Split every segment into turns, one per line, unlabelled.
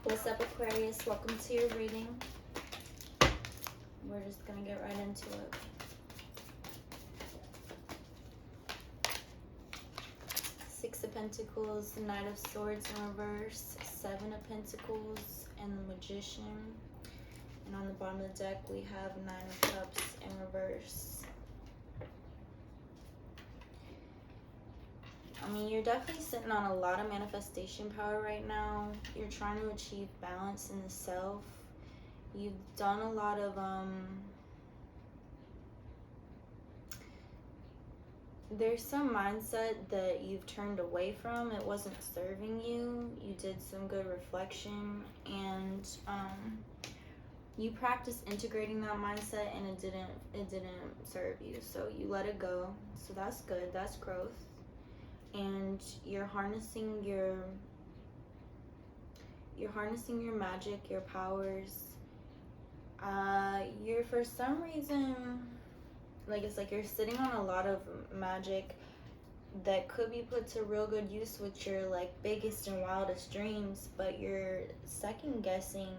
What's up, Aquarius? Welcome to your reading. We're just gonna get right into it. Six of Pentacles, Knight of Swords in reverse, Seven of Pentacles, and the Magician. And on the bottom of the deck, we have Nine of Cups in reverse. I mean, you're definitely sitting on a lot of manifestation power right now. You're trying to achieve balance in the self. You've done a lot of, there's some mindset that you've turned away from. It wasn't serving you. You did some good reflection, and you practiced integrating that mindset, and it didn't serve you. So you let it go. So that's good. That's growth. And you're harnessing your magic, your powers. You're, for some reason, like, it's like you're sitting on a lot of magic that could be put to real good use with your like biggest and wildest dreams, but you're second guessing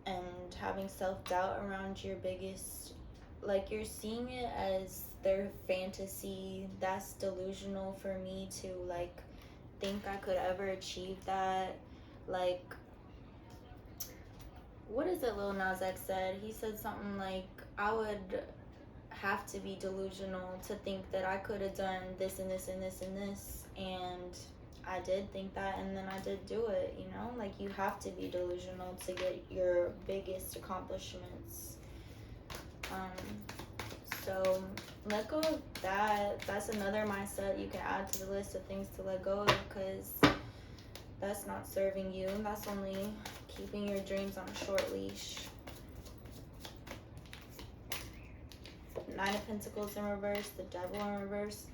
and having self-doubt around your biggest, like, you're seeing it as their fantasy. That's delusional for me to like think I could ever achieve that. Like, what is it Lil Nas X said? He said something like, I would have to be delusional to think that I could have done this and this and this and this, and I did think that, and then I did do it, you know? Like, you have to be delusional to get your biggest accomplishments. So let go of that. That's another mindset you can add to the list of things to let go of, because that's not serving you. That's only keeping your dreams on a short leash. Nine of Pentacles in reverse, the Devil in reverse,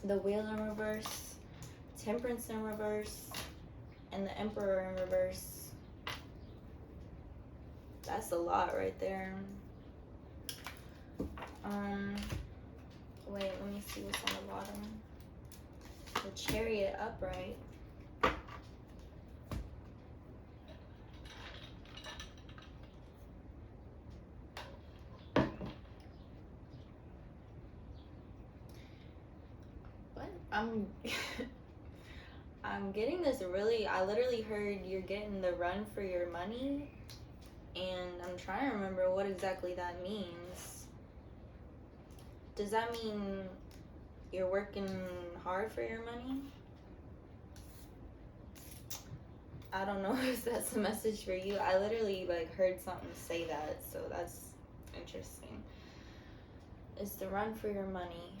the Wheel in reverse, Temperance in reverse, and the Emperor in reverse. That's a lot right there. Wait, let me see what's on the bottom. The Chariot upright. What? I'm getting this really, I literally heard you're getting the run for your money, and I'm trying to remember what exactly that means. Does that mean you're working hard for your money? I don't know if that's a message for you. I literally like heard something say that, so that's interesting. It's the run for your money.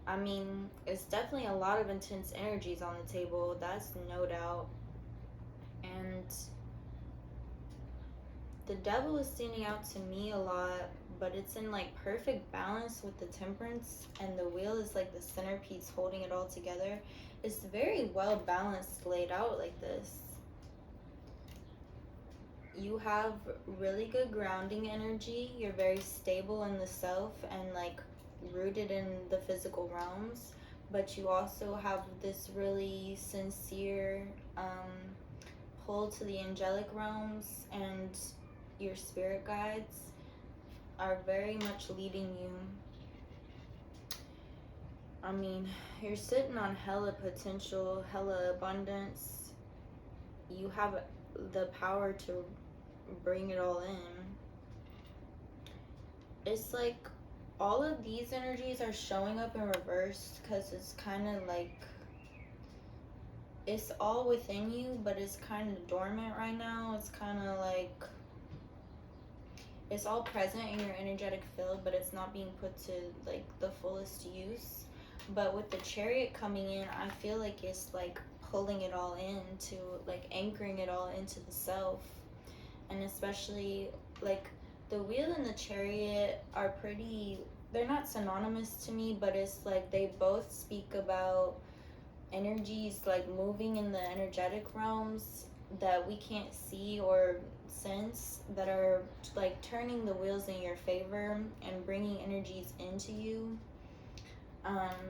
I mean, it's definitely a lot of intense energies on the table, that's no doubt. And the Devil is standing out to me a lot, but it's in like perfect balance with the Temperance, and the Wheel is like the centerpiece holding it all together. It's very well balanced, laid out like this. You have really good grounding energy. You're very stable in the self and like rooted in the physical realms, but you also have this really sincere pull to the angelic realms, and your spirit guides are very much leading you. I mean, you're sitting on hella potential, hella abundance. You have the power to bring it all in. It's like all of these energies are showing up in reverse, because it's kind of like it's all within you, but it's kind of dormant right now. It's kind of like it's all present in your energetic field, but it's not being put to like the fullest use. But with the Chariot coming in, I feel like it's like pulling it all in, to like anchoring it all into the self. And especially like the Wheel and the Chariot are pretty, they're not synonymous to me, but it's like they both speak about energies like moving in the energetic realms that we can't see or sense, that are like turning the wheels in your favor and bringing energies into you.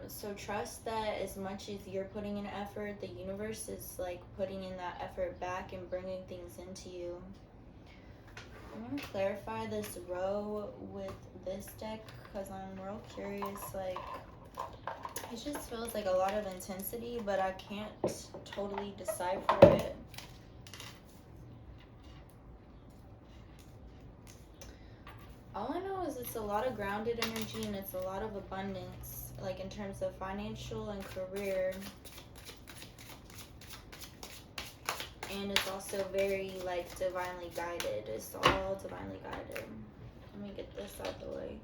So trust that as much as you're putting in effort, the universe is like putting in that effort back and bringing things into you. I'm gonna clarify this row with this deck because I'm real curious. Like, it just feels like a lot of intensity, but I can't totally decipher it. All I know is it's a lot of grounded energy and it's a lot of abundance, like in terms of financial and career. And it's also very like divinely guided. It's all divinely guided. Let me get this out the way.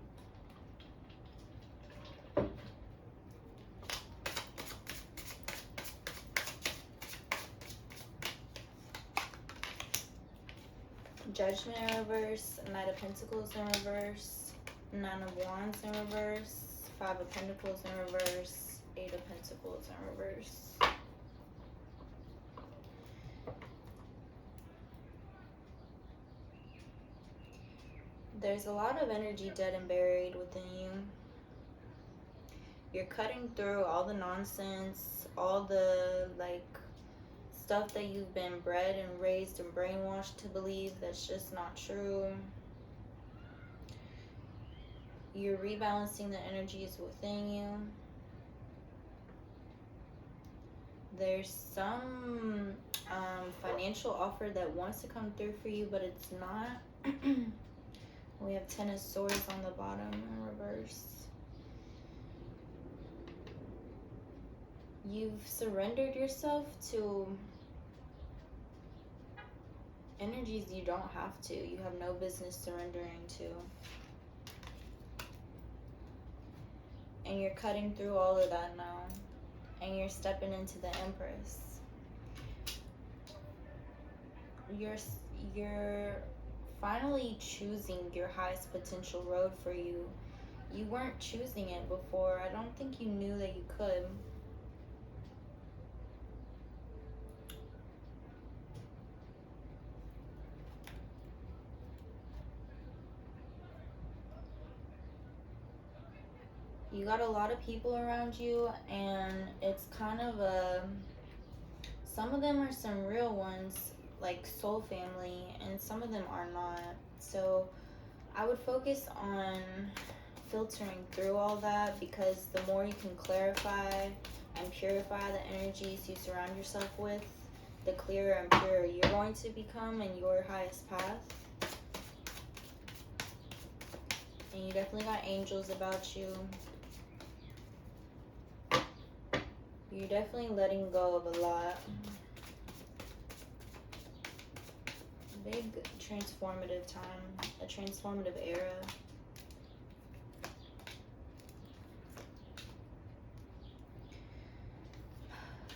Judgment in reverse, Knight of Pentacles in reverse, Nine of Wands in reverse, Five of Pentacles in reverse, Eight of Pentacles in reverse. There's a lot of energy dead and buried within you. You're cutting through all the nonsense, all the like stuff that you've been bred and raised and brainwashed to believe that's just not true. You're rebalancing the energies within you. There's some financial offer that wants to come through for you, but it's not. We have Ten of Swords on the bottom in reverse. You've surrendered yourself to energies you don't have to. You have no business surrendering to. And you're cutting through all of that now. And you're stepping into the Empress. You're finally choosing your highest potential road for you. You weren't choosing it before. I don't think you knew that you could. You got a lot of people around you, and it's kind of some of them are some real ones, like soul family, and some of them are not. So I would focus on filtering through all that, because the more you can clarify and purify the energies you surround yourself with, the clearer and purer you're going to become in your highest path. And you definitely got angels about you. You're definitely letting go of a lot. Big transformative time, a transformative era.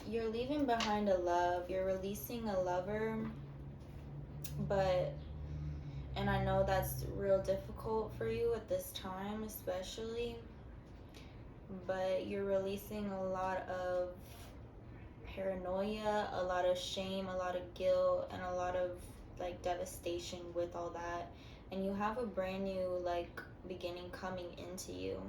You're leaving behind a love. You're releasing a lover, and I know that's real difficult for you at this time, especially, but you're releasing a lot of paranoia, a lot of shame, a lot of guilt, and a lot of like devastation with all that. And you have a brand new like beginning coming into you.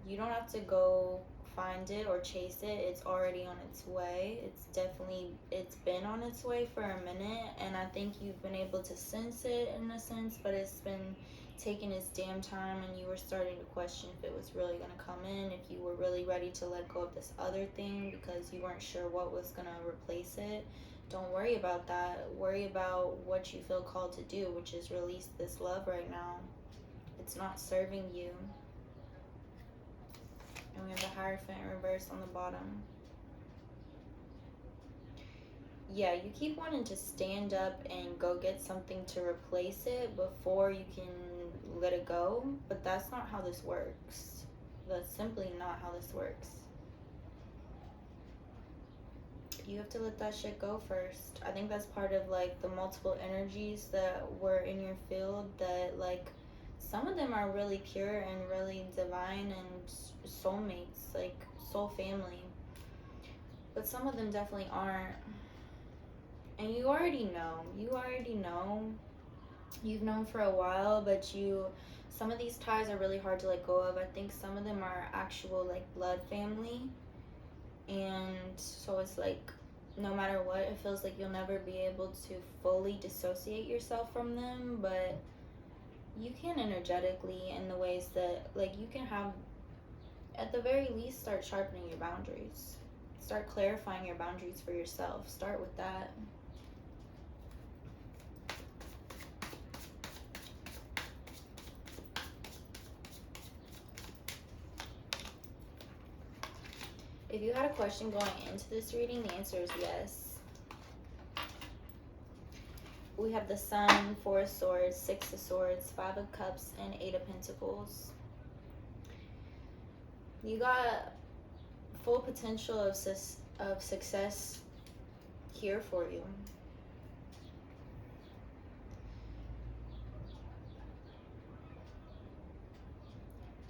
You don't have to go find it or chase it. It's already on its way. It's been on its way for a minute, and I think you've been able to sense it in a sense, but it's been taking its damn time, and you were starting to question if it was really going to come in, if you were really ready to let go of this other thing because you weren't sure what was going to replace it. Don't worry about that. Worry about what you feel called to do, which is release this love right now. It's not serving you. And we have the Hierophant in reverse on the bottom. Yeah, you keep wanting to stand up and go get something to replace it before you can let it go, but that's not how this works. That's simply not how this works. You have to let that shit go first. I think that's part of like the multiple energies that were in your field, that like some of them are really pure and really divine and soulmates, like soul family, but some of them definitely aren't. And you already know. You've known for a while, but you some of these ties are really hard to let go of. I think some of them are actual like blood family, and so it's like no matter what, it feels like you'll never be able to fully dissociate yourself from them, but you can energetically in the ways that like you can have, at the very least, start sharpening your boundaries, start clarifying your boundaries for yourself, start with that. If you had a question going into this reading, the answer is yes. We have the Sun, Four of Swords, Six of Swords, Five of Cups, and Eight of Pentacles. You got full potential of success here for you.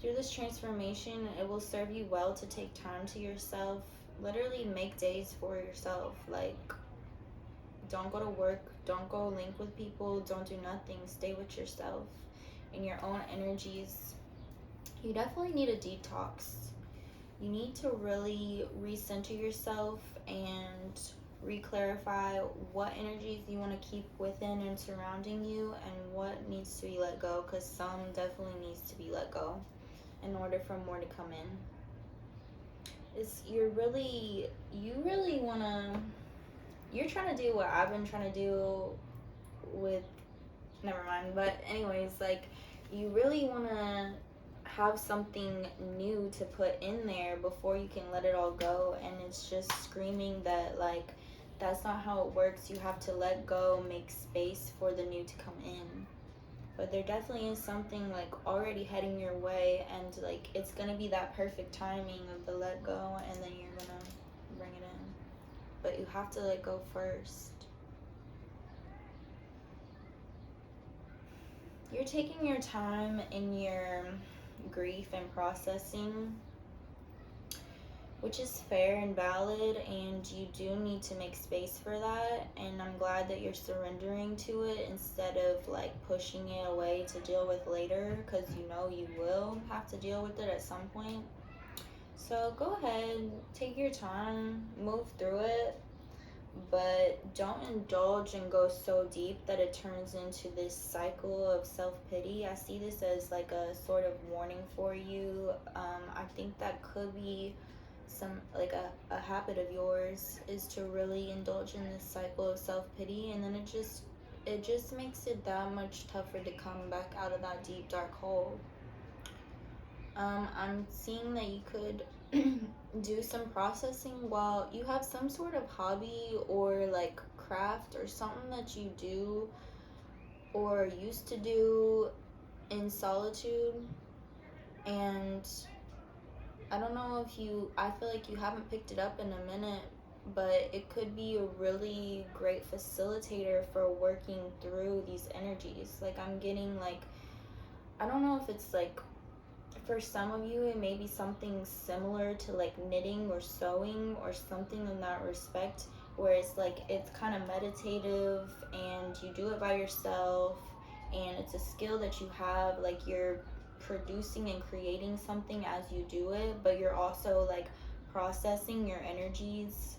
Through this transformation, it will serve you well to take time to yourself. Literally make days for yourself. Like, don't go to work, don't go link with people, don't do nothing. Stay with yourself in your own energies. You definitely need a detox. You need to really recenter yourself and re-clarify what energies you want to keep within and surrounding you, and what needs to be let go, because some definitely needs to be let go in order for more to come in. You really wanna, you're trying to do what I've been trying to do with, never mind, but anyways, like, you really wanna have something new to put in there before you can let it all go, and it's just screaming that, like, that's not how it works. You have to let go, make space for the new to come in. But there definitely is something like already heading your way, and like it's gonna be that perfect timing of the let go, and then you're gonna bring it in. But you have to let go first. You're taking your time in your grief and processing, which is fair and valid, and you do need to make space for that. And I'm glad that you're surrendering to it instead of like pushing it away to deal with later, because you know you will have to deal with it at some point. So go ahead, take your time, move through it, but don't indulge and go so deep that it turns into this cycle of self-pity. I see this as like a sort of warning for you. I think that could be some like a habit of yours, is to really indulge in this cycle of self-pity, and then it just makes it that much tougher to come back out of that deep dark hole. I'm seeing that you could do some processing while you have some sort of hobby or like craft or something that you do or used to do in solitude. And I don't know if I feel like you haven't picked it up in a minute, but it could be a really great facilitator for working through these energies. Like, I'm getting like, I don't know if it's like, for some of you, it may be something similar to like knitting or sewing or something in that respect, where it's like, it's kind of meditative and you do it by yourself, and it's a skill that you have, like you're producing and creating something as you do it, but you're also like processing your energies.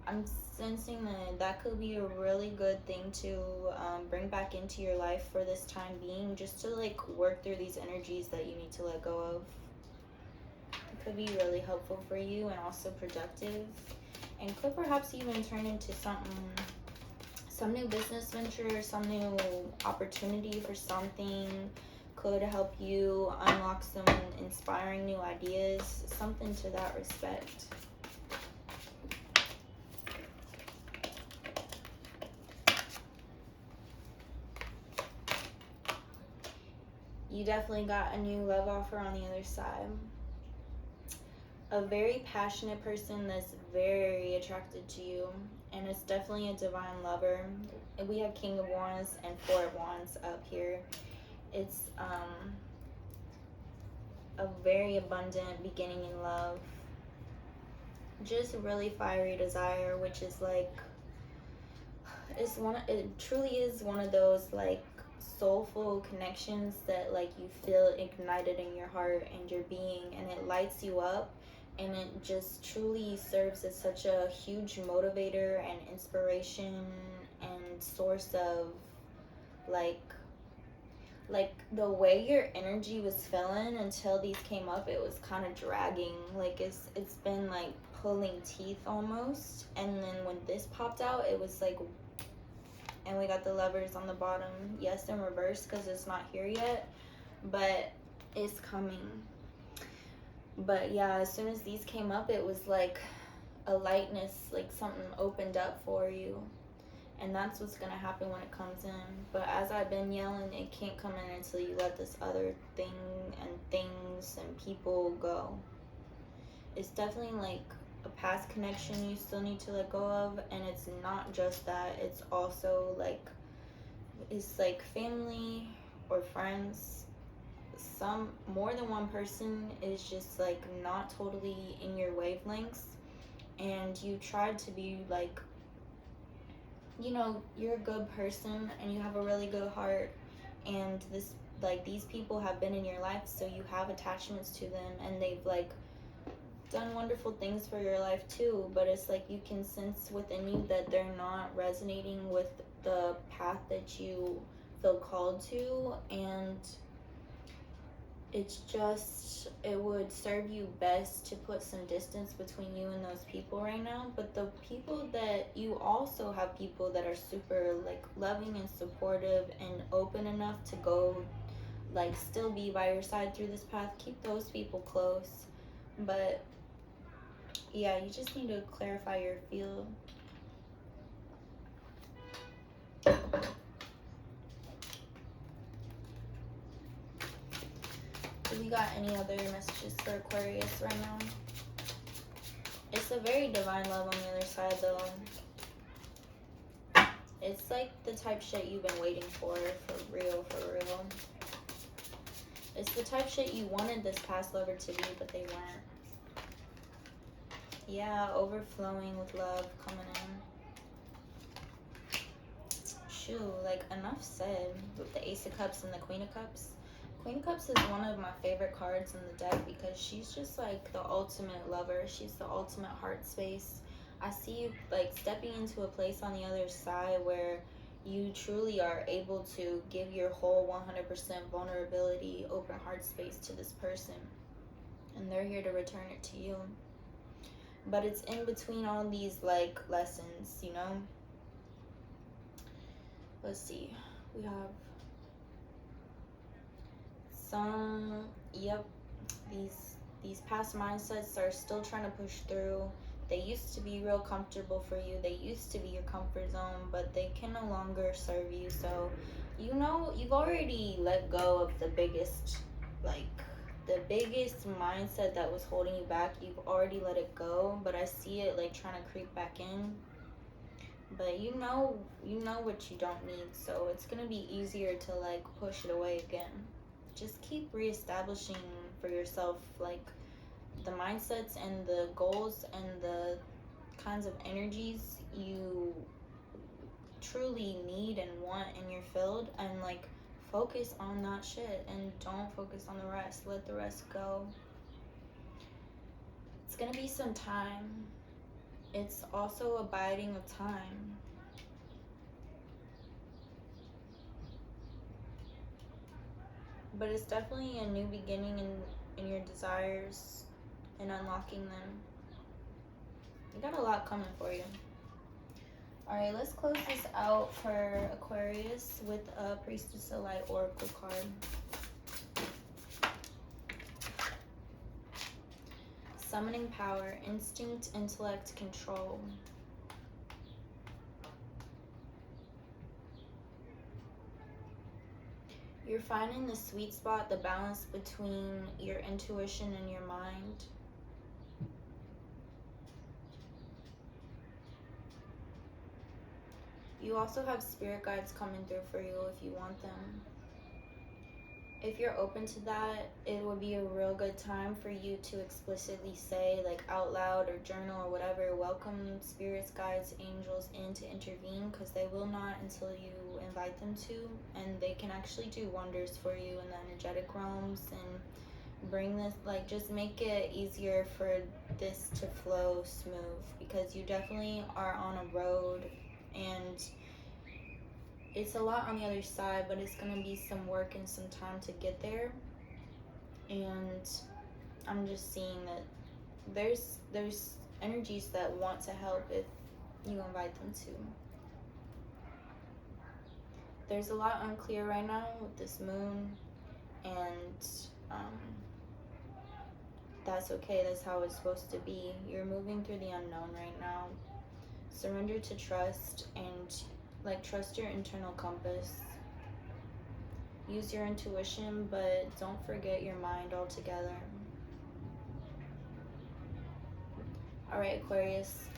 I'm sensing that could be a really good thing to bring back into your life for this time being, just to like work through these energies that you need to let go of. It could be really helpful for you and also productive, and could perhaps even turn into some new business venture, some new opportunity for something. Could help you unlock some inspiring new ideas, something to that respect. You definitely got a new love offer on the other side. A very passionate person that's very attracted to you, and it's definitely a divine lover. We have King of Wands and Four of Wands up here. It's a very abundant beginning in love. Just really fiery desire, which is like, it truly is one of those like soulful connections that like you feel ignited in your heart and your being, and it lights you up, and it just truly serves as such a huge motivator and inspiration and source of like the way your energy was feeling until these came up, it was kind of dragging. Like it's been like pulling teeth almost, and then when this popped out, it was like, and we got the Lovers on the bottom. Yes, in reverse because it's not here yet, but it's coming. But yeah, as soon as these came up, it was like a lightness, like something opened up for you. And that's what's going to happen when it comes in. But as I've been yelling, it can't come in until you let this other thing and things and people go. It's definitely like a past connection you still need to let go of. And it's not just that. It's also like, it's like family or friends. Some more than one person is just like not totally in your wavelengths. And you tried to be like, you know, you're a good person and you have a really good heart, and this like these people have been in your life, so you have attachments to them, and they've like done wonderful things for your life too, but it's like you can sense within you that they're not resonating with the path that you feel called to, and it's just, it would serve you best to put some distance between you and those people right now. But the people that you also have people that are super like loving and supportive and open enough to go like still be by your side through this path, keep those people close. But yeah, you just need to clarify your field. Do we got any other messages for Aquarius right now? It's a very divine love on the other side though. It's like the type shit you've been waiting for real, for real. It's the type shit you wanted this past lover to be, but they weren't. Yeah, overflowing with love coming in. Shoot, like enough said with the Ace of Cups and the Queen of Cups. Queen of Cups is one of my favorite cards in the deck because she's just like the ultimate lover. She's the ultimate heart space. I see you like stepping into a place on the other side where you truly are able to give your whole 100% vulnerability, open heart space to this person. And they're here to return it to you. But it's in between all these like lessons, you know? Let's see. We have some, yep, these past mindsets are still trying to push through. They used to be real comfortable for you. They used to be your comfort zone, but they can no longer serve you. So, you know, you've already let go of the biggest mindset that was holding you back. You've already let it go, but I see it like trying to creep back in. But you know what you don't need, so it's gonna be easier to like push it away again. Just keep reestablishing for yourself like the mindsets and the goals and the kinds of energies you truly need and want in your field, and like focus on that shit and don't focus on the rest. Let the rest go. It's gonna be some time. It's also a biding of time. But it's definitely a new beginning in your desires and unlocking them. You got a lot coming for you. Alright, let's close this out for Aquarius with a Priestess of Light Oracle card. Summoning power, instinct, intellect, control. You're finding the sweet spot, the balance between your intuition and your mind. You also have spirit guides coming through for you if you want them. if you're open to that, it would be a real good time for you to explicitly say, like out loud or journal or whatever, welcome spirits, guides, angels in to intervene, because they will not until you invite them to, and they can actually do wonders for you in the energetic realms and bring this, like, just make it easier for this to flow smooth, because you definitely are on a road, and it's a lot on the other side, but it's gonna be some work and some time to get there. And I'm just seeing that there's energies that want to help if you invite them to. There's a lot unclear right now with this moon, and that's okay. That's how it's supposed to be. You're moving through the unknown right now. Surrender to trust, and like trust your internal compass. Use your intuition, but don't forget your mind altogether. Alright, Aquarius,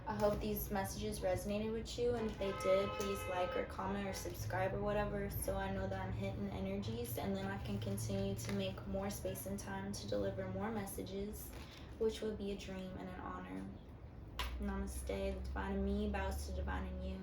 I hope these messages resonated with you, and if they did, please like or comment or subscribe or whatever, so I know that I'm hitting energies, and then I can continue to make more space and time to deliver more messages, which would be a dream and an honor. Namaste. The divine in me bows to divine in you.